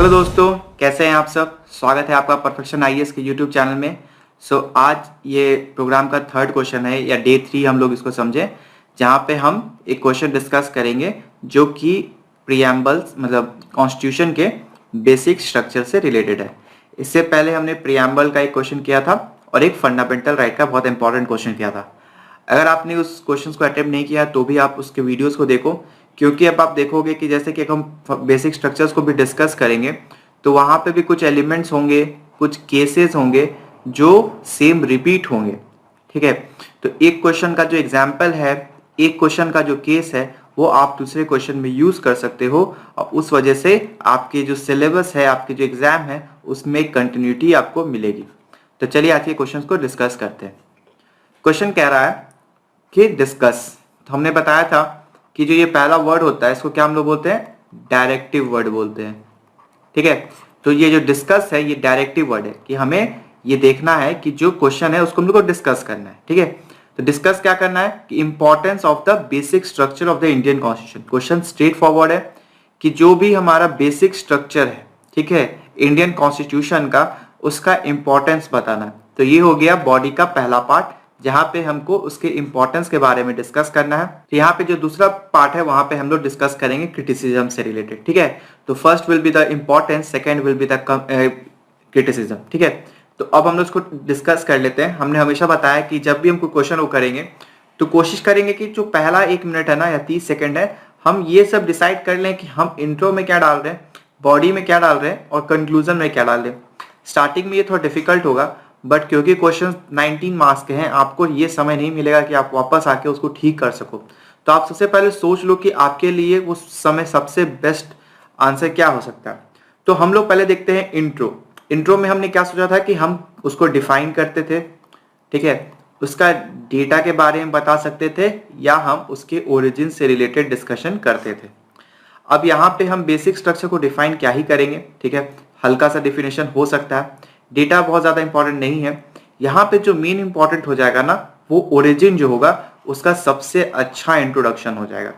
Hello दोस्तों, कैसे हैं आप सब। स्वागत है आपका परफेक्शन आईएएस के यूट्यूब चैनल में। आज ये प्रोग्राम का थर्ड क्वेश्चन है या डे 3 हम लोग इसको समझें, जहाँ पे हम एक क्वेश्चन डिस्कस करेंगे जो कि प्रीएम्बल्स मतलब कॉन्स्टिट्यूशन के बेसिक स्ट्रक्चर से रिलेटेड है। इससे पहले हमने प्रीएम्बल का एक क्वेश्चन किया था और एक फंडामेंटल राइट का बहुत इंपॉर्टेंट क्वेश्चन किया था। अगर आपने उस क्वेश्चन को अटेम्प्ट नहीं किया तो भी आप उसके वीडियोस को देखो, क्योंकि अब आप देखोगे कि जैसे कि हम बेसिक स्ट्रक्चर्स को भी डिस्कस करेंगे तो वहाँ पे भी कुछ एलिमेंट्स होंगे, कुछ केसेस होंगे जो सेम रिपीट होंगे। ठीक है, तो एक क्वेश्चन का जो एग्जाम्पल है, एक क्वेश्चन का जो केस है, वो आप दूसरे क्वेश्चन में यूज कर सकते हो और उस वजह से आपके जो सिलेबस है, आपके जो एग्जाम है, उसमें कंटिन्यूटी आपको मिलेगी। तो चलिए आज के क्वेश्चन को डिस्कस करते हैं। क्वेश्चन कह रहा है कि डिस्कस। तो हमने बताया था कि जो ये पहला वर्ड होता है इसको क्या हम लोग बोलते हैं, डायरेक्टिव वर्ड बोलते हैं। ठीक है, तो ये जो डिस्कस है ये डायरेक्टिव वर्ड है कि हमें ये देखना है कि जो क्वेश्चन है उसको हम लोग को डिस्कस करना है। ठीक है, तो डिस्कस क्या करना है कि importance of the basic structure of the Indian constitution. Question straight forward है कि जो भी हमारा बेसिक स्ट्रक्चर है, ठीक है, इंडियन कॉन्स्टिट्यूशन का, उसका इंपॉर्टेंस बताना है। तो ये हो गया बॉडी का पहला पार्ट, जहां पे हमको उसके इंपॉर्टेंस के बारे में डिस्कस करना है। तो यहाँ पे जो दूसरा पार्ट है वहां पे हम लोग डिस्कस करेंगे क्रिटिसिज्म से रिलेटेड। ठीक है, तो first will be the importance, second will be the criticism. ठीक है, तो अब हम लोग इसको डिस्कस कर लेते हैं। हमने हमेशा बताया कि जब भी हम कोई क्वेश्चन वो करेंगे तो कोशिश करेंगे कि जो पहला 1 मिनट है ना या 30 सेकंड है, हम ये सब डिसाइड कर लें कि हम इंट्रो में क्या डाल रहे हैं, बॉडी में क्या डाल रहे हैं और कंक्लूजन में क्या डाल रहे हैं। स्टार्टिंग में ये थोड़ा डिफिकल्ट होगा, बट क्योंकि क्वेश्चन 19 मार्क्स के हैं, आपको ये समय नहीं मिलेगा कि आप वापस आके उसको ठीक कर सको। तो आप सबसे पहले सोच लो कि आपके लिए वो समय सबसे बेस्ट आंसर क्या हो सकता है। तो हम लोग पहले देखते हैं इंट्रो। इंट्रो में हमने क्या सोचा था कि हम उसको डिफाइन करते थे, ठीक है, उसका डेटा के बारे में बता सकते थे या हम उसके ओरिजिन से रिलेटेड डिस्कशन करते थे। अब यहाँ पे हम बेसिक स्ट्रक्चर को डिफाइन क्या ही करेंगे, ठीक है, हल्का सा डिफिनेशन हो सकता है, डेटा बहुत ज़्यादा इंपॉर्टेंट नहीं है। यहाँ पे जो मेन इंपॉर्टेंट हो जाएगा ना, वो ओरिजिन जो होगा उसका सबसे अच्छा इंट्रोडक्शन हो जाएगा।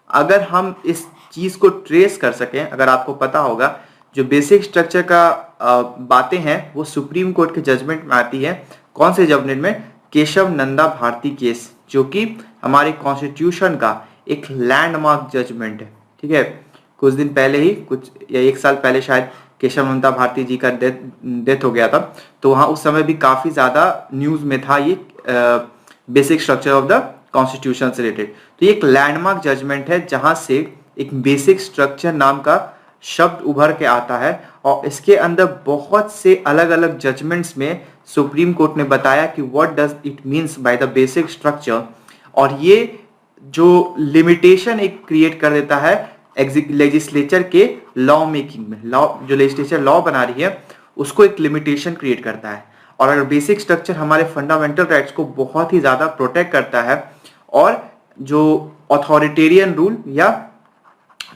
अगर हम इस चीज़ को ट्रेस कर सकें, अगर आपको पता होगा जो बेसिक स्ट्रक्चर का बातें हैं वो सुप्रीम कोर्ट के जजमेंट में आती है। कौन से जजमेंट में? केशव नंदा भारती केस, जो कि हमारे कॉन्स्टिट्यूशन का एक लैंडमार्क जजमेंट है। ठीक है, कुछ दिन पहले ही, कुछ या 1 साल पहले शायद, केशव नंदा भारती जी का डेथ हो गया था। तो वहाँ उस समय भी काफ़ी ज़्यादा न्यूज़ में था ये basic structure of the constitution से रिलेटेड। तो ये एक लैंडमार्क जजमेंट है जहाँ से एक बेसिक स्ट्रक्चर नाम का शब्द उभर के आता है और इसके अंदर बहुत से अलग अलग जजमेंट्स में सुप्रीम कोर्ट ने बताया कि what does it means by the basic structure. और ये जो लिमिटेशन एक क्रिएट कर देता है लेजिस्लेचर के लॉ मेकिंग में, लॉ जो लेजिस्लेचर लॉ बना रही है उसको एक लिमिटेशन क्रिएट करता है। और अगर बेसिक स्ट्रक्चर हमारे फंडामेंटल राइट्स को बहुत ही ज्यादा प्रोटेक्ट करता है और जो अथॉरिटेरियन रूल या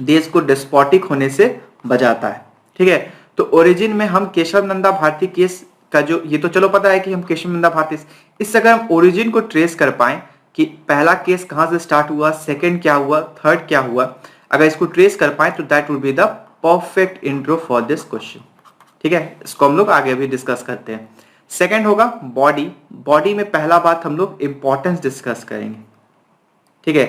देश को डिस्पोटिक होने से बचाता है। ठीक है, तो ओरिजिन में हम केशव नंदा भारती केस का जो, ये तो चलो पता है कि हम केशव नंदा भारती, इससे अगर हम ओरिजिन को ट्रेस कर पाए कि पहला केस कहां से स्टार्ट हुआ, सेकंड क्या हुआ, थर्ड क्या हुआ, अगर इसको ट्रेस कर पाए तो that will be the perfect intro for this question. ठीक है, इसको हम लोग आगे भी डिस्कस करते हैं। सेकंड होगा बॉडी। बॉडी में पहला बात हम लोग इंपॉर्टेंस डिस्कस करेंगे। ठीक है,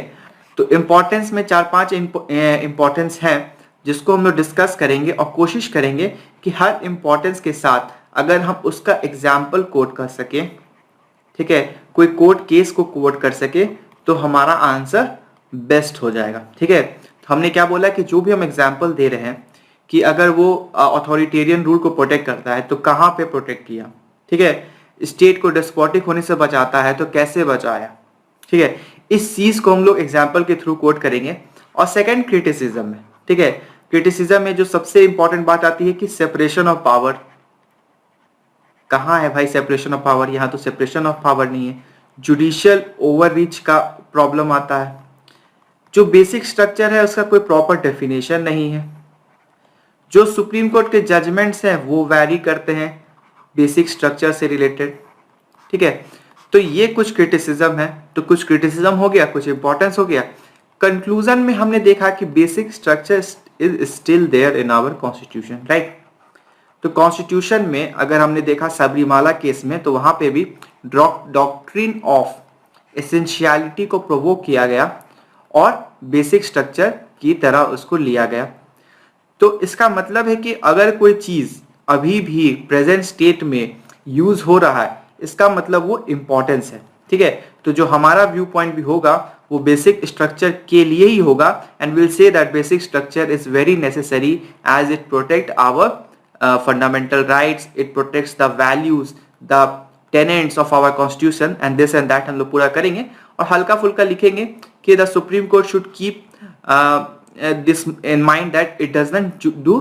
तो इंपॉर्टेंस में 4-5 इंपॉर्टेंस हैं जिसको हम लोग डिस्कस करेंगे और कोशिश करेंगे कि हर इंपॉर्टेंस के साथ अगर हम उसका एग्जाम्पल कोट कर सके, ठीक है, कोई कोर्ट केस को कोट कर सके, तो हमारा आंसर बेस्ट हो जाएगा। ठीक है, तो हमने क्या बोला कि जो भी हम एग्जाम्पल दे रहे हैं कि अगर वो अथॉरिटेरियन रूल को प्रोटेक्ट करता है तो कहाँ पे प्रोटेक्ट किया, ठीक है, स्टेट को डिस्पोटिक होने से बचाता है तो कैसे बचाया। ठीक है, इस चीज को हम लोग एग्जाम्पल के थ्रू कोट करेंगे। और सेकंड क्रिटिसिज्म में, ठीक है, क्रिटिसिज्म में जो सबसे इंपॉर्टेंट बात आती है कि सेपरेशन ऑफ पावर। कहाँ है भाई सेपरेशन ऑफ पावर? यहाँ तो सेपरेशन ऑफ पावर नहीं है, जुडिशियल ओवररीच का प्रॉब्लम आता है। जो बेसिक स्ट्रक्चर है उसका कोई प्रॉपर डेफिनेशन नहीं है। जो सुप्रीम कोर्ट के जजमेंट्स हैं वो वैरी करते हैं बेसिक स्ट्रक्चर से रिलेटेड। ठीक है, तो ये कुछ क्रिटिसिज्म है। तो कुछ क्रिटिसिज्म हो गया, कुछ इंपॉर्टेंस हो गया। कंक्लूजन में हमने देखा कि basic structure is still there in our constitution, right. तो कॉन्स्टिट्यूशन में अगर हमने देखा सबरीमाला केस में, तो वहां पे भी डॉक्ट्रिन ऑफ एसेंशियलिटी को प्रोवोक किया गया और बेसिक स्ट्रक्चर की तरह उसको लिया गया। तो इसका मतलब है कि अगर कोई चीज अभी भी प्रेजेंट स्टेट में यूज हो रहा है, इसका मतलब वो इंपॉर्टेंस है, ठीक है। तो जो हमारा व्यू पॉइंट भी होगा वो बेसिक स्ट्रक्चर के लिए ही होगा, and will say that basic structure is very necessary as it protect our fundamental rights, it protects the values, the tenets of our constitution and this and that हम लोग पूरा करेंगे और हल्का फुल्का लिखेंगे कि the Supreme Court should keep this in mind that it doesn't do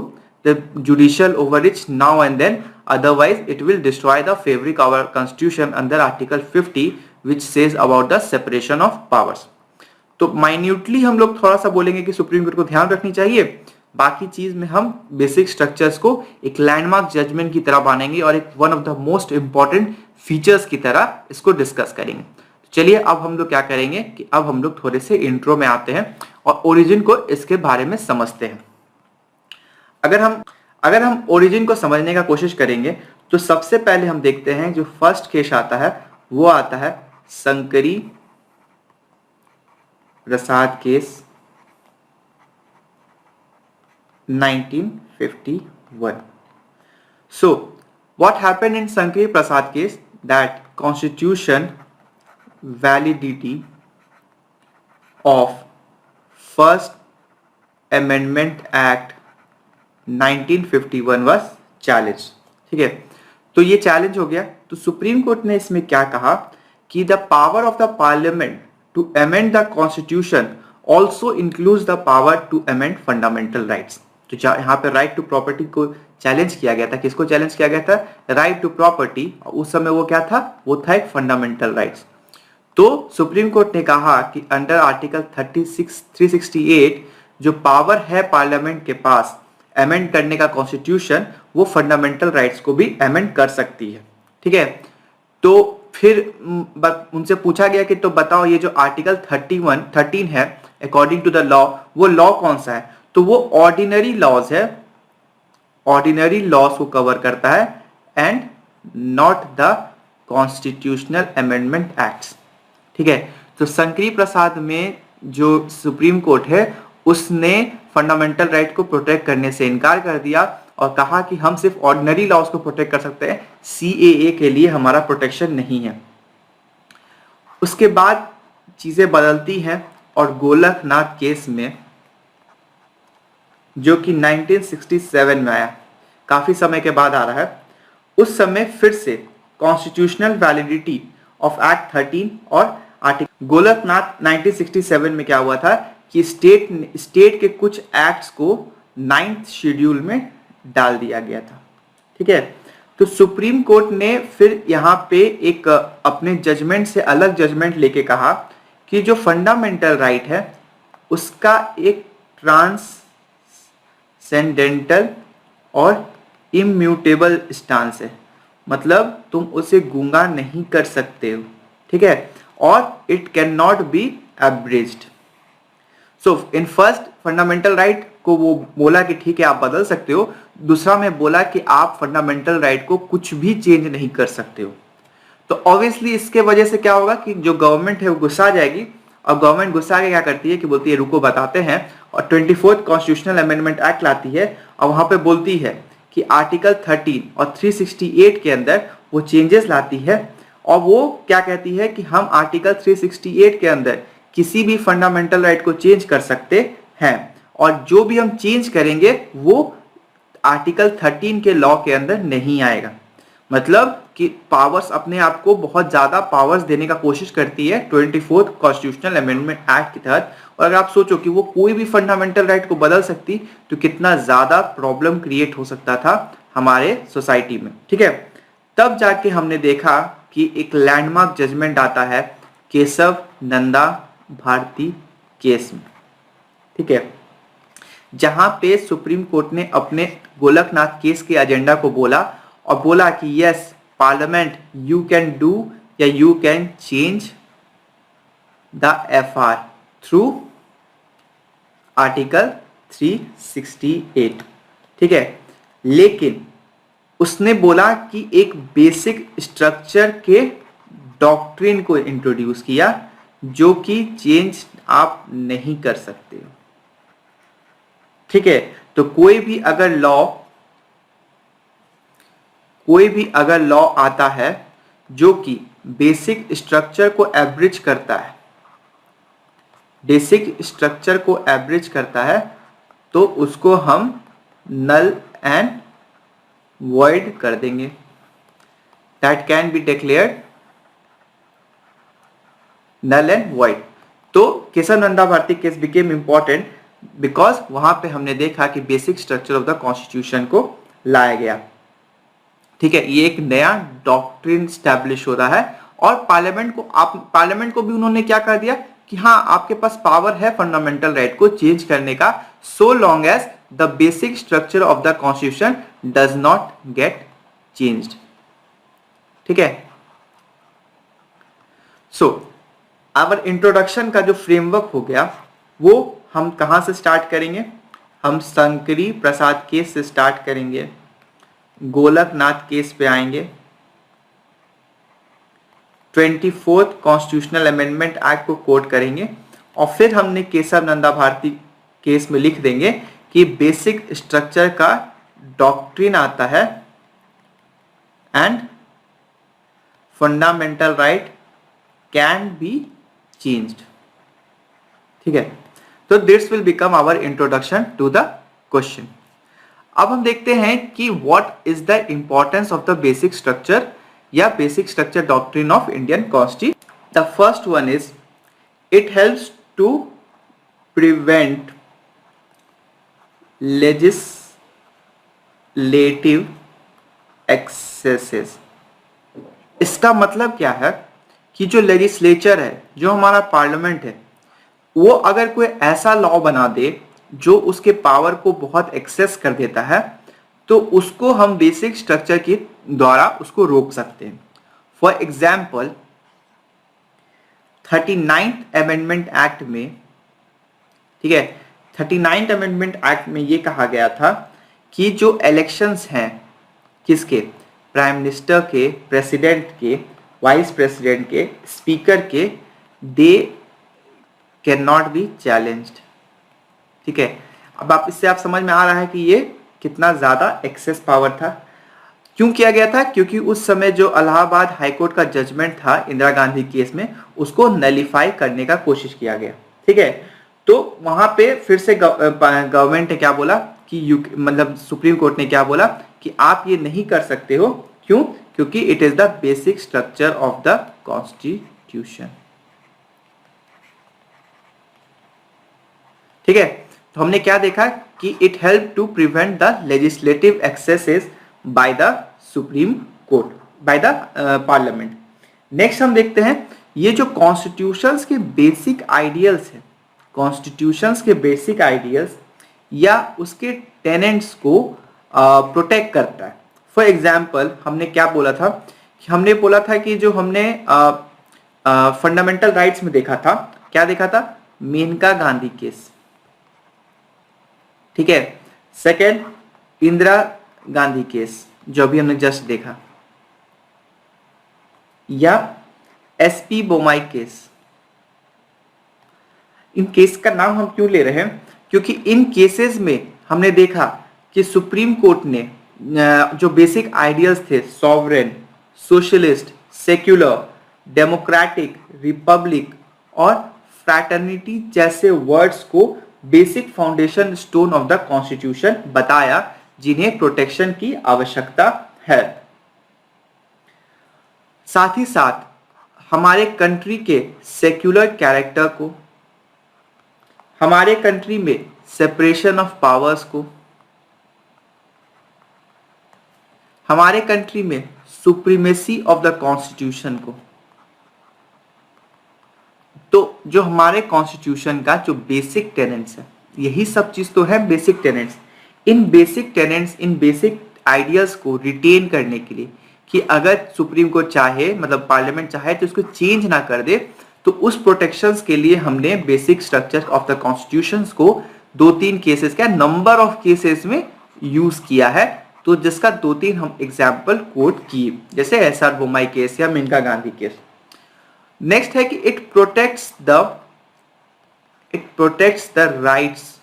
the judicial overreach now and then, otherwise it will destroy the fabric of our constitution under article 50 which says about the separation of powers। तो minutely हम लोग थोड़ा सा बोलेंगे कि supreme court को ध्यान रखनी चाहिए, बाकी चीज में हम बेसिक स्ट्रक्चर्स को एक लैंडमार्क जजमेंट की तरह मानेंगे और एक one of the most important features की तरह इसको डिस्कस करेंगे। तो चलिए अब हम लोग क्या करेंगे कि अब हम लोग थोड़े से इंट्रो में आते हैं और ओरिजिन को इसके बारे में समझते हैं। अगर हम ओरिजिन को समझने का कोशिश करेंगे तो सबसे पहले हम देखते हैं जो फर्स्ट केस आता है वो आता है शंकरी प्रसाद case 1951। So what happened in Sankari Prasad case, that constitution validity of first amendment act 1951 was challenged, ठीक है। तो ये चैलेंज हो गया, तो सुप्रीम कोर्ट ने इसमें क्या कहा कि the power of the parliament to amend the constitution also includes the power to amend fundamental rights. तो यहाँ पे राइट टू प्रॉपर्टी को चैलेंज किया गया था। किसको चैलेंज किया गया था? Right to property. उस समय वो क्या था? वो था एक फंडामेंटल राइट्स। तो सुप्रीम कोर्ट ने कहा कि अंडर आर्टिकल 368 जो पावर है पार्लियामेंट के पास अमेंड करने का कॉन्स्टिट्यूशन, वो फंडामेंटल राइट्स को भी अमेंड कर सकती है, ठीक है। तो फिर उनसे पूछा गया कि तो बताओ ये जो आर्टिकल 13 है अकॉर्डिंग टू द लॉ, वो लॉ कौन सा है? तो वो ऑर्डिनरी लॉज है, ऑर्डिनरी लॉज को कवर करता है and not the constitutional amendment acts, ठीक है। तो शंकरी प्रसाद में जो सुप्रीम कोर्ट है उसने फंडामेंटल राइट को प्रोटेक्ट करने से इनकार कर दिया और कहा कि हम सिर्फ ऑर्डिनरी लॉज को प्रोटेक्ट कर सकते हैं, सीएए के लिए हमारा प्रोटेक्शन नहीं है। उसके बाद चीजें बदलती हैं और गोलकनाथ केस में, जो कि 1967 में आया, काफी समय के बाद आ रहा है, उस समय फिर से कॉन्स्टिट्यूशनल वैलिडिटी ऑफ एक्ट 13 और आर्टिकल गोलकनाथ 1967 में क्या हुआ था कि स्टेट के कुछ एक्ट्स को 9th शेड्यूल में डाल दिया गया था, ठीक है। तो सुप्रीम कोर्ट ने फिर यहाँ पे एक अपने जजमेंट से अलग जजमेंट लेके कहा कि जो फंडामेंटल राइट है उसका एक ट्रांससेंडेंटल और इम्यूटेबल स्टांस है, मतलब तुम उसे गूंगा नहीं कर सकते हो, ठीक है, और it cannot be abridged. So in first fundamental right को वो बोला कि ठीक है आप बदल सकते हो, दूसरा में बोला कि आप फंडामेंटल राइट को कुछ भी चेंज नहीं कर सकते हो। तो ऑब्वियसली इसके वजह से क्या होगा कि जो गवर्नमेंट है वो गुस्सा आ जाएगी, और गवर्नमेंट गुस्सा आके क्या करती है कि बोलती है रुको बताते हैं, और 24th कॉन्स्टिट्यूशनल अमेंडमेंट एक्ट लाती है और वहां पे बोलती है कि आर्टिकल 13 और 368 के अंदर वो चेंजेस लाती है, और वो क्या कहती है कि हम आर्टिकल 368 के अंदर किसी भी फंडामेंटल राइट को चेंज कर सकते हैं, और जो भी हम चेंज करेंगे वो आर्टिकल 13 के लॉ के अंदर नहीं आएगा। मतलब कि पावर्स अपने आप को बहुत ज्यादा पावर्स देने का कोशिश करती है 24th कॉन्स्टिट्यूशनल अमेंडमेंट एक्ट के तहत। और अगर आप सोचो कि वो कोई भी फंडामेंटल राइट को बदल सकती तो कितना ज्यादा प्रॉब्लम क्रिएट हो सकता था हमारे सोसाइटी में, ठीक है। तब जाके हमने देखा कि एक लैंडमार्क जजमेंट आता है केशव नंदा भारती केस में, ठीक है, जहां पे सुप्रीम कोर्ट ने अपने गोलकनाथ केस के एजेंडा को बोला और बोला कि yes parliament you can do या you can change the FR through article 368, ठीक है। लेकिन उसने बोला कि एक बेसिक स्ट्रक्चर के डॉक्ट्रिन को इंट्रोड्यूस किया जो कि चेंज आप नहीं कर सकते, ठीक है। तो कोई भी अगर लॉ आता है जो कि बेसिक स्ट्रक्चर को एवरेज करता है, तो उसको हम नल एंड वॉइड कर देंगे। That can be declared null and void. तो Keshav Nanda Bharati case became important because वहां पे हमने देखा कि basic structure of the constitution को लाया गया, ठीक है। ये एक नया डॉक्ट्रिन स्टैब्लिश हो रहा है और पार्लियामेंट को भी उन्होंने क्या कर दिया कि हाँ, आपके पास पावर है फंडामेंटल राइट को चेंज करने का, so long as the basic structure of the constitution does not get changed, ठीक है। सो आवर इंट्रोडक्शन का जो फ्रेमवर्क हो गया वो हम कहां से स्टार्ट करेंगे? हम शंकरी प्रसाद केस से स्टार्ट करेंगे, गोलकनाथ केस पे आएंगे, 24th कॉन्स्टिट्यूशनल अमेंडमेंट एक्ट को कोट करेंगे और फिर हमने केशव नंदा भारती केस में लिख देंगे कि बेसिक स्ट्रक्चर का डॉक्ट्रिन आता है and fundamental right can be changed, ठीक है। तो this will become our introduction to the question. अब हम देखते हैं कि what is the importance of the basic structure या basic structure doctrine of Indian constitution. The first one is it helps to prevent legislative excesses. इसका मतलब क्या है कि जो लेजिस्लेचर है, जो हमारा पार्लियामेंट है, वो अगर कोई ऐसा लॉ बना दे जो उसके पावर को बहुत एक्सेस कर देता है, तो उसको हम बेसिक स्ट्रक्चर के द्वारा उसको रोक सकते हैं। For example 39th amendment act में, ठीक है, 39th अमेंडमेंट एक्ट में ये कहा गया था कि जो इलेक्शंस हैं किसके, प्राइम मिनिस्टर के, प्रेसिडेंट के, वाइस प्रेसिडेंट के, स्पीकर के, they can not be challenged, ठीक है। अब आप इससे आप समझ में आ रहा है कि ये कितना ज्यादा एक्सेस पावर था। क्यों किया गया था? क्योंकि उस समय जो इलाहाबाद हाईकोर्ट का जजमेंट था इंदिरा गांधी केस में, उसको नलिफाई करने का कोशिश किया गया, ठीक है। तो वहां पे फिर से गवर्नमेंट ने क्या बोला कि मतलब सुप्रीम कोर्ट ने क्या बोला कि आप ये नहीं कर सकते हो। क्यों? क्योंकि it is the basic structure of the constitution, ठीक है। तो हमने क्या देखा कि it help to prevent the legislative excesses by the Supreme Court, by the parliament. Next हम देखते हैं ये जो कॉन्स्टिट्यूशंस के बेसिक आइडियल्स है, कॉन्स्टिट्यूशंस के बेसिक आइडियल्स या उसके टेनेंट्स को प्रोटेक्ट करता है। फॉर एग्जाम्पल हमने क्या बोला था कि हमने बोला था कि जो हमने फंडामेंटल राइट्स में देखा था, क्या देखा था? मेनका गांधी केस, ठीक है। सेकेंड इंदिरा गांधी केस जो अभी हमने जस्ट देखा, या SP Bommai case. In case का नाम हम क्यों ले रहे हैं? क्योंकि इन केसेस में हमने देखा कि सुप्रीम कोर्ट ने जो बेसिक आइडियल्स थे, sovereign, socialist, secular, democratic, Republic और फ्रैटर्निटी जैसे वर्ड्स को basic foundation stone of the constitution बताया, जिन्हें प्रोटेक्शन की आवश्यकता है। साथ ही साथ हमारे कंट्री के सेक्युलर कैरेक्टर को, हमारे कंट्री में सेपरेशन ऑफ पावर्स को, हमारे कंट्री में सुप्रीमेसी ऑफ द कॉन्स्टिट्यूशन को, तो जो हमारे कॉन्स्टिट्यूशन का जो बेसिक टेनेंट्स है, यही सब चीज तो है बेसिक टेनेंट्स। इन बेसिक टेनेंट्स, इन बेसिक आइडियाज को रिटेन करने के लिए कि अगर सुप्रीम कोर्ट चाहे, मतलब पार्लियामेंट चाहे तो इसको चेंज ना कर दे, तो उस प्रोटेक्शंस के लिए हमने basic structure of the constitutions को 2-3 केसेस क्या नंबर ऑफ केसेस में यूज किया है, तो जिसका 2-3 हम एग्जाम्पल कोट किए, जैसे एसआर बोम्मई केस या मेनका गांधी केस। नेक्स्ट है कि it protects the rights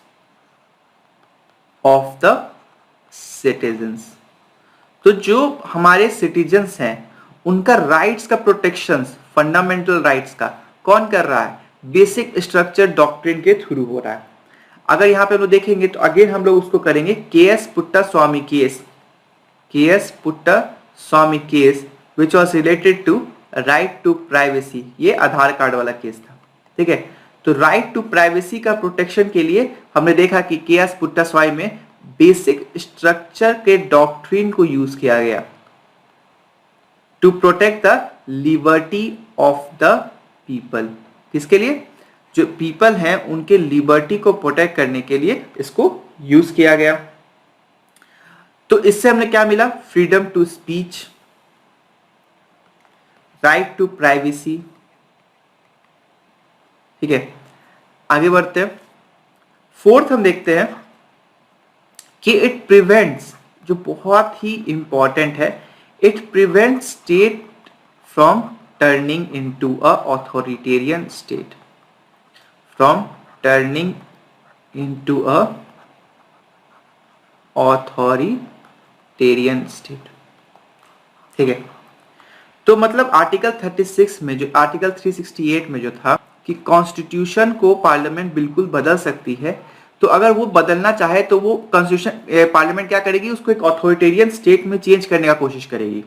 of the citizens. तो जो हमारे सिटीजन्स हैं उनका राइट्स का प्रोटेक्शन, फंडामेंटल राइट्स का कौन कर रहा है? बेसिक स्ट्रक्चर डॉक्ट्रिन के थ्रू हो रहा है। अगर यहाँ पे हम लोग देखेंगे तो अगेन हम लोग उसको करेंगे K S. Puttaswamy case which was related to right to privacy. ये आधार कार्ड वाला केस था, ठीक है। तो राइट टू प्राइवेसी का प्रोटेक्शन के लिए हमने देखा कि के.एस. पुट्टास्वामी में बेसिक स्ट्रक्चर के डॉक्ट्रिन को यूज किया गया to protect the liberty of the people. किसके लिए? जो पीपल हैं उनके लिबर्टी को प्रोटेक्ट करने के लिए इसको यूज किया गया। तो इससे हमने क्या मिला? Freedom to speech, right to privacy, ठीक है। आगे बढ़ते हैं। फोर्थ हम देखते हैं कि इट प्रिवेंट्स, जो बहुत ही इंपॉर्टेंट है, it prevents state from turning into a authoritarian state, from turning into a authoritarian state, ठीक है। तो मतलब आर्टिकल 36 में जो आर्टिकल 368 में जो था कि कॉन्स्टिट्यूशन को पार्लियामेंट बिल्कुल बदल सकती है, तो अगर वो बदलना चाहे तो वो कॉन्स्टिट्यूशन पार्लियामेंट क्या करेगी? उसको एक ऑथोरिटेरियन स्टेट में चेंज करने का कोशिश करेगी।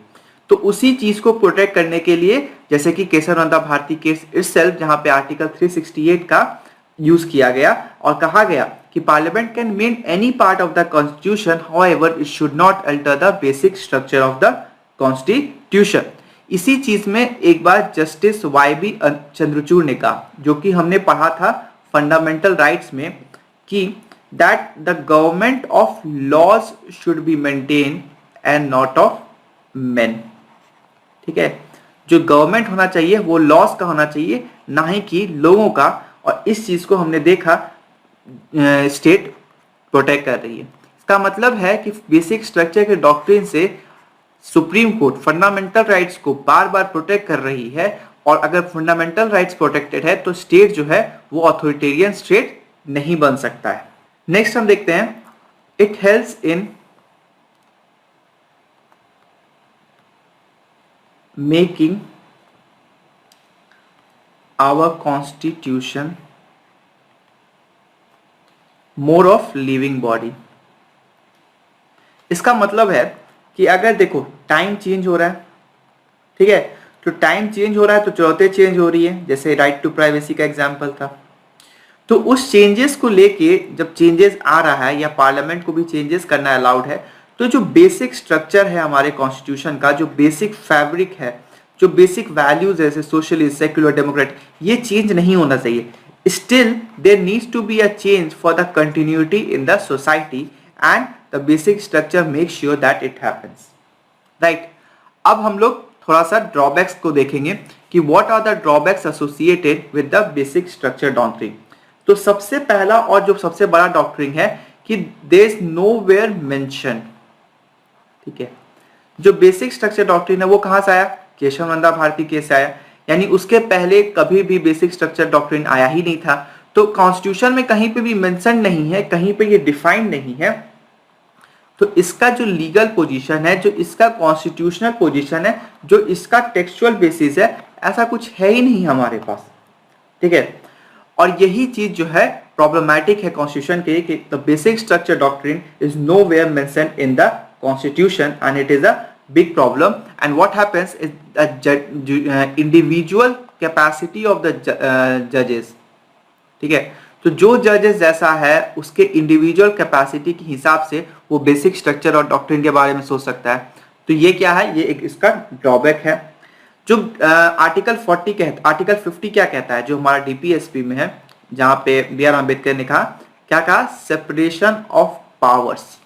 तो उसी चीज को प्रोटेक्ट करने के लिए, जैसे कि केशवानंद भारती केस इटसेल्फ, जहां पे आर्टिकल 368 का यूज किया गया और कहा गया कि parliament can meant any part of the constitution, however it should not alter the basic structure of the constitution. इसी चीज में एक बार जस्टिस वाई.बी. चंद्रचूड़ ने कहा, जो कि हमने पढ़ा था फंडामेंटल राइट्स में, कि that the government of laws should be maintain and not of men, ठीक है। जो गवर्नमेंट होना चाहिए वो लॉज का होना चाहिए, ना ही कि लोगों का। और इस चीज को हमने देखा स्टेट प्रोटेक्ट कर रही है। इसका मतलब है कि बेसिक स्ट्रक्चर के डॉक्ट्रिन से सुप्रीम कोर्ट फंडामेंटल राइट्स को बार बार प्रोटेक्ट कर रही है, और अगर फंडामेंटल राइट्स प्रोटेक्टेड है तो स्टेट जो है वो ऑथोरिटेरियन स्टेट नहीं बन सकता है। नेक्स्ट हम देखते हैं, it helps in making our constitution more of living body. इसका मतलब है कि अगर देखो टाइम चेंज हो रहा है, ठीक है, तो टाइम चेंज हो रहा है तो जरूरतें चेंज हो रही है, जैसे राइट टू प्राइवेसी का एग्जांपल था। तो उस चेंजेस को लेके जब चेंजेस आ रहा है या पार्लियामेंट को भी चेंजेस करना अलाउड है, तो जो बेसिक स्ट्रक्चर है हमारे कॉन्स्टिट्यूशन का, जो बेसिक फैब्रिक है, जो बेसिक वैल्यूज है, जैसे सोशलिस्ट, सेक्युलर, डेमोक्रेटिक, ये चेंज नहीं होना चाहिए। Still there needs to be a change for the continuity in the society and the basic structure make sure that it happens, right. अब हम लोग थोड़ा सा ड्रॉबैक्स को देखेंगे कि what are the drawbacks associated with the basic structure doctrine. तो सबसे पहला और जो सबसे बड़ा डॉक्ट्रिन है कि देयर इज नोवेयर मेंशन, ठीक है। जो बेसिक स्ट्रक्चर डॉक्ट्रिन है वो कहां से आया? केशवानंद भारती केस से आया, यानी उसके पहले कभी भी बेसिक स्ट्रक्चर डॉक्ट्रिन आया ही नहीं था। तो कॉन्स्टिट्यूशन में कहीं पे भी मेंशन नहीं है, कहीं पे ये डिफाइंड नहीं है। तो इसका जो लीगल पोजीशन है, जो इसका कॉन्स्टिट्यूशनल पोजीशन है, जो इसका टेक्सचुअल बेसिस है, ऐसा कुछ है ही नहीं हमारे पास, ठीक है। और यही चीज जो है प्रॉब्लमैटिक है कॉन्स्टिट्यूशन के, कि the basic structure doctrine is nowhere mentioned in the constitution and it is a big problem. And what happens is the individual capacity of the judges, ठीक है। तो जो जजेस जैसा है उसके इंडिविजुअल कैपेसिटी के हिसाब से वो बेसिक स्ट्रक्चर और डॉक्ट्रिन के बारे में सोच सकता है। तो ये क्या है? ये एक इसका ड्रॉबैक है। जो आर्टिकल 40 कहता, आर्टिकल 50 क्या कहता है, जो हमारा डीपीएसपी में है, जहां पे बी.आर. अम्बेडकर ने कहा, क्या कहा? Separation of powers.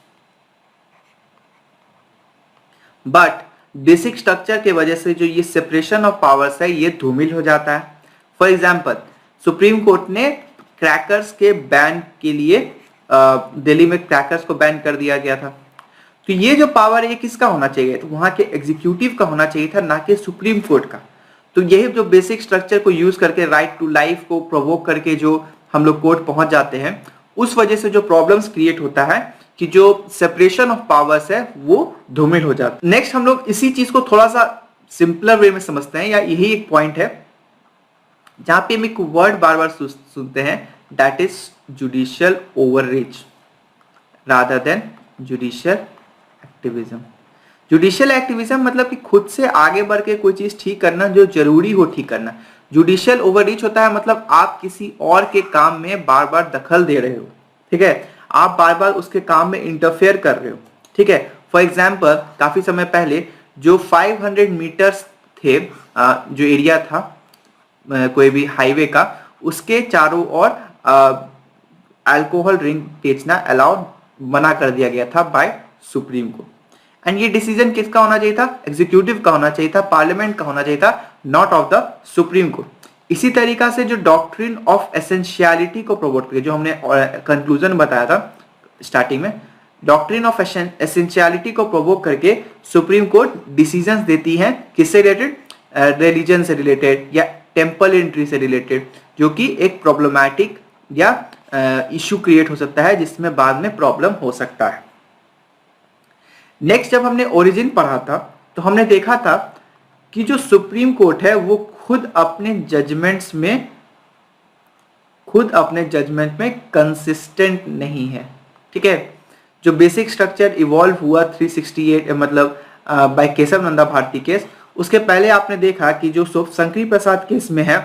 But basic structure के वजह से जो ये सेपरेशन ऑफ पावर्स है ये धूमिल हो जाता है। फॉर एग्जाम्पल, सुप्रीम कोर्ट ने क्रैकर्स के बैन के लिए दिल्ली में क्रैकर्स को बैन कर दिया गया था। तो ये जो पावर है किसका होना चाहिए, तो वहां के एग्जीक्यूटिव का होना चाहिए था, ना कि सुप्रीम कोर्ट का। तो यही जो बेसिक स्ट्रक्चर को यूज करके राइट टू लाइफ को प्रोवोक करके जो हम लोग कोर्ट पहुंच जाते हैं, उस वजह से जो प्रॉब्लम्स क्रिएट होता है कि जो सेपरेशन ऑफ पावर्स है वो धूमिल हो जाता है। नेक्स्ट हम लोग इसी चीज को थोड़ा सा सिंपलर वे में समझते हैं, या यही एक पॉइंट है जहां पे हम एक वर्ड बार बार सुनते हैं, that is judicial overreach rather than judicial activism. Judicial activism मतलब कि खुद से आगे बढ़ के कोई चीज ठीक करना जो जरूरी हो ठीक करना। जुडिशियल ओवररीच होता है मतलब आप किसी और के काम में बार बार दखल दे रहे हो, ठीक है, आप बार बार उसके काम में इंटरफेयर कर रहे हो, ठीक है। फॉर एग्जाम्पल काफी समय पहले जो 500 मीटर्स थे, जो एरिया था कोई भी हाईवे का, उसके चारों ओर अल्कोहल ड्रिंक बेचना अलाउड मना कर दिया गया था बाय सुप्रीम कोर्ट। एंड ये डिसीजन किसका होना चाहिए था, एग्जीक्यूटिव का होना चाहिए था, पार्लियामेंट का होना चाहिए था, not of the Supreme court. इसी तरीका से जो डॉक्ट्रिन ऑफ एसेंशियलिटी को प्रोमोट करके, जो हमने कंक्लूजन बताया था स्टार्टिंग में, डॉक्ट्रिन ऑफ एसेंशियलिटी को प्रोवोक करके सुप्रीम कोर्ट डिसीजंस देती है किससे रिलेटेड, रिलीजन से रिलेटेड या टेम्पल एंट्री से रिलेटेड, जो कि एक प्रॉब्लमैटिक या इश्यू क्रिएट हो सकता है जिसमें बाद में प्रॉब्लम हो सकता है। नेक्स्ट जब हमने ओरिजिन पढ़ा था तो हमने देखा था कि जो सुप्रीम कोर्ट है वो खुद अपने जजमेंट्स में कंसिस्टेंट नहीं है, ठीक है। जो बेसिक स्ट्रक्चर इवॉल्व हुआ 368 मतलब बाय केशव नंदा भारती केस, उसके पहले आपने देखा कि जो शंकरी प्रसाद केस में है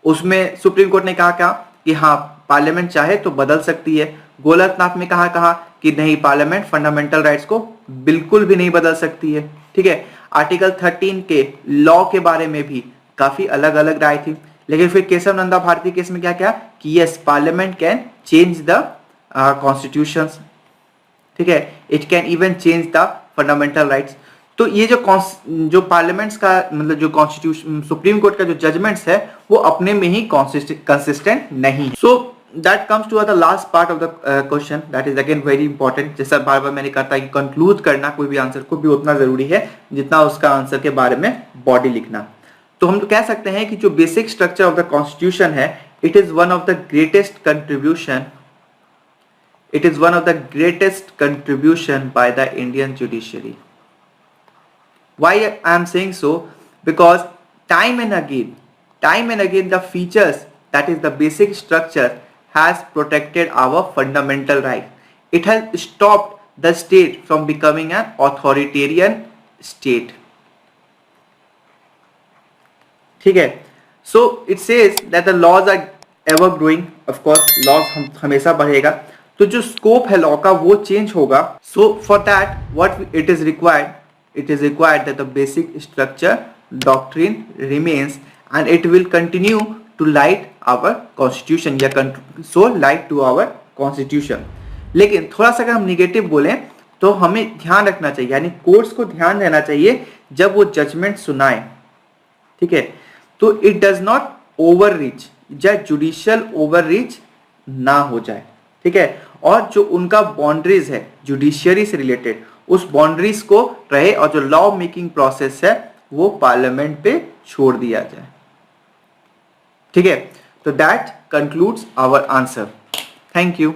उसमें सुप्रीम कोर्ट ने कहा कि हाँ पार्लियामेंट चाहे तो बदल सकती है। गोलकनाथ में कहा कि नहीं, पार्लियामेंट फंडामेंटल राइट्स को बिल्कुल भी नहीं बदल सकती है, ठीक है। आर्टिकल 13 के लॉ के बारे में भी काफी अलग अलग राय थी, लेकिन फिर केशव नंदा भारती केस में क्या कि yes, parliament can change the constitutions, ठीक है, it can even change the fundamental rights. तो ये जो पार्लियामेंट्स का मतलब जो कॉन्स्टिट्यूशन सुप्रीम कोर्ट का जो जजमेंट्स है वो अपने में ही कंसिस्टेंट नहीं। So that comes to the last part of the question, that is again very important. जैसा बार बार मैंने कहा था कि कंक्लूड करना कोई भी आंसर को भी उतना जरूरी है जितना उसका आंसर के बारे में बॉडी लिखना। तो हम कह सकते हैं कि जो basic structure of the constitution है, it is one of the greatest contribution by the Indian judiciary. Why I am saying so? Because time and again the features, that is the basic structure, has protected our fundamental right. It has stopped the state from becoming an authoritarian state. ठीक है, so it says that the laws are ever growing. Of course laws हमेशा बढ़ेगा, तो जो scope है law का वो change होगा। So for that what it is required that the basic structure doctrine remains and it will continue to light our constitution या so light to our constitution। लेकिन थोड़ा सा अगर हम निगेटिव बोलें तो हमें ध्यान रखना चाहिए, यानी कोर्ट्स को ध्यान देना चाहिए जब वो जजमेंट सुनाए, ठीक है, तो इट डज नॉट ओवररीच, या जुडिशियल ओवररीच ना हो जाए, ठीक है, और जो उनका बाउंड्रीज है जुडिशियरी से रिलेटेड उस बाउंड्रीज को रहे, और जो लॉ मेकिंग प्रोसेस है वो पार्लियामेंट पे छोड़ दिया जाए, ठीक है। तो that concludes our answer. Thank you.